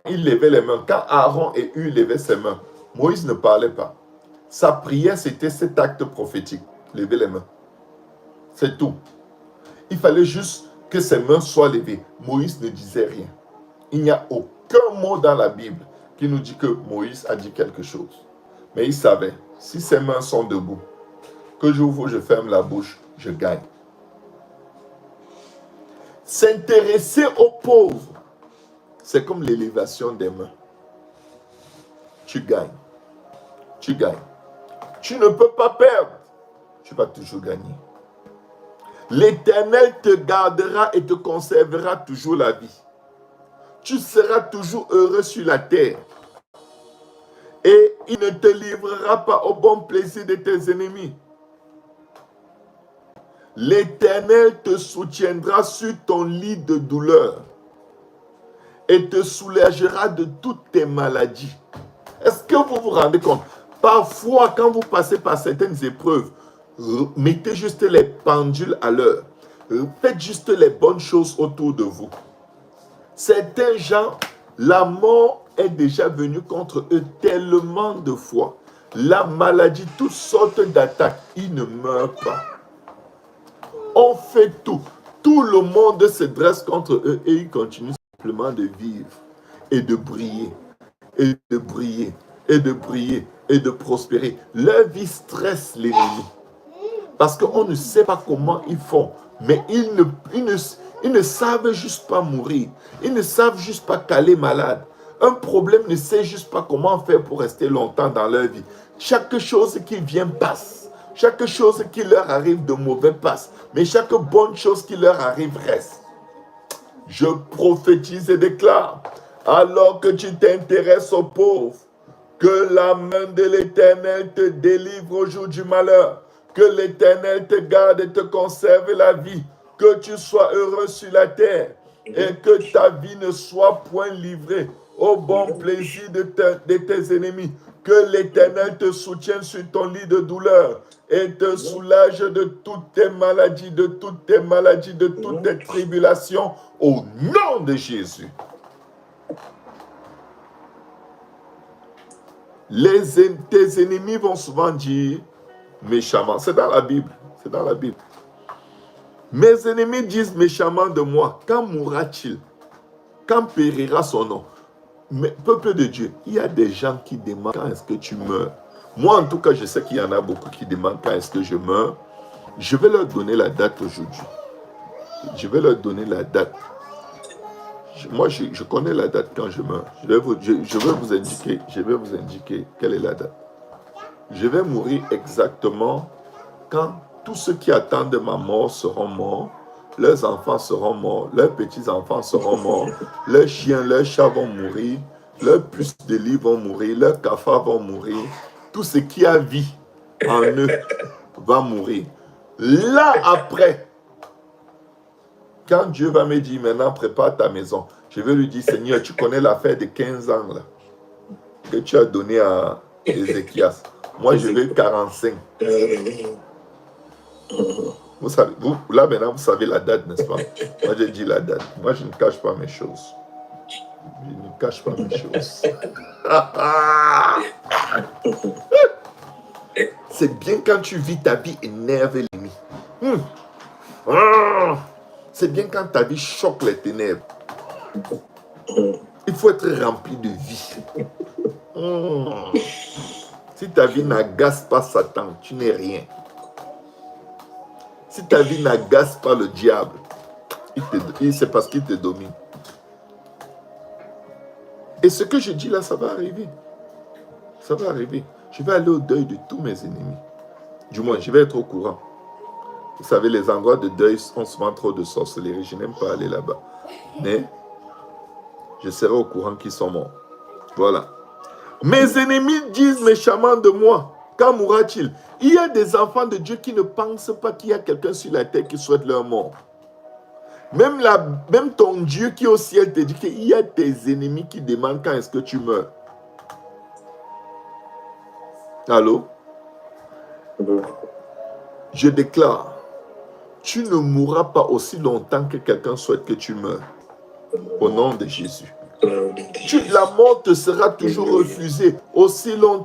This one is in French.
il levait les mains, quand Aaron et Hur levaient ses mains, Moïse ne parlait pas. Sa prière, c'était cet acte prophétique. Lever les mains. C'est tout. Il fallait juste que ses mains soient levées. Moïse ne disait rien. Il n'y a aucun mot dans la Bible qui nous dit que Moïse a dit quelque chose. Mais il savait, si ses mains sont debout, que j'ouvre, je ferme la bouche, je gagne. S'intéresser aux pauvres, c'est comme l'élévation des mains. Tu gagnes. Tu gagnes. Tu ne peux pas perdre. Tu vas toujours gagner. L'Éternel te gardera et te conservera toujours la vie. Tu seras toujours heureux sur la terre. Et il ne te livrera pas au bon plaisir de tes ennemis. L'Éternel te soutiendra sur ton lit de douleur et te soulagera de toutes tes maladies. Est-ce que vous vous rendez compte? Parfois, quand vous passez par certaines épreuves, mettez juste les pendules à l'heure. Faites juste les bonnes choses autour de vous. Certains gens, la mort est déjà venue contre eux tellement de fois. La maladie, toutes sortes d'attaques, ils ne meurent pas. On fait tout. Tout le monde se dresse contre eux et ils continuent simplement de vivre et de briller, et de briller, et de briller, et de prospérer. Leur vie stresse l'ennemi. Parce qu'on ne sait pas comment ils font. Mais ils ne savent juste pas mourir. Ils ne savent juste pas qu'aller malade. Un problème ne sait juste pas comment faire pour rester longtemps dans leur vie. Chaque chose qui vient passe. Chaque chose qui leur arrive de mauvais passe. Mais chaque bonne chose qui leur arrive reste. Je prophétise et déclare, alors que tu t'intéresses aux pauvres, que la main de l'Éternel te délivre au jour du malheur. Que l'Éternel te garde et te conserve la vie. Que tu sois heureux sur la terre. Et que ta vie ne soit point livrée au bon plaisir de tes ennemis. Que l'Éternel te soutienne sur ton lit de douleur et te soulage de toutes tes maladies, de toutes tes tribulations, au nom de Jésus. Tes ennemis vont souvent dire méchamment. C'est dans la Bible. C'est dans la Bible. Mes ennemis disent méchamment de moi. Quand mourra-t-il? Quand périra son nom? Mais peuple de Dieu, il y a des gens qui demandent quand est-ce que tu meurs. Moi, en tout cas, je sais qu'il y en a beaucoup qui demandent quand est-ce que je meurs. Je vais leur donner la date aujourd'hui. Je vais leur donner la date. Moi, je connais la date quand je meurs. Je vais vous indiquer quelle est la date. Je vais mourir exactement quand tous ceux qui attendent ma mort seront morts, leurs enfants seront morts, leurs petits-enfants seront morts, leurs chiens, leurs chats vont mourir, leurs puces de lit vont mourir, leurs cafards vont mourir, tout ce qui a vie en eux va mourir. Là après, quand Dieu va me dire maintenant prépare ta maison, je vais lui dire Seigneur, tu connais l'affaire de 15 ans là, que tu as donné à Ézéchias. Moi je veux 45. Vous savez, là maintenant vous savez la date, n'est-ce pas? Moi j'ai dit la date. Moi je ne cache pas mes choses. Je ne cache pas mes choses. C'est bien quand tu vis ta vie énerve l'ennemi. C'est bien quand ta vie choque les ténèbres. Il faut être rempli de vie. Si ta vie n'agace pas Satan, tu n'es rien. Si ta vie n'agace pas le diable, c'est parce qu'il te domine. Et ce que je dis là, ça va arriver. Ça va arriver. Je vais aller au deuil de tous mes ennemis. Du moins, je vais être au courant. Vous savez, les endroits de deuil ont souvent trop de sorcellerie. Je n'aime pas aller là-bas. Mais je serai au courant qu'ils sont morts. Voilà. Mes ennemis disent méchamment de moi. Quand mourra-t-il? Il y a des enfants de Dieu qui ne pensent pas qu'il y a quelqu'un sur la terre qui souhaite leur mort. Même ton Dieu qui est au ciel te dit qu'il y a tes ennemis qui demandent quand est-ce que tu meurs. Allô? Je déclare, tu ne mourras pas aussi longtemps que quelqu'un souhaite que tu meurs. Au nom de Jésus. La mort te sera toujours refusée aussi longtemps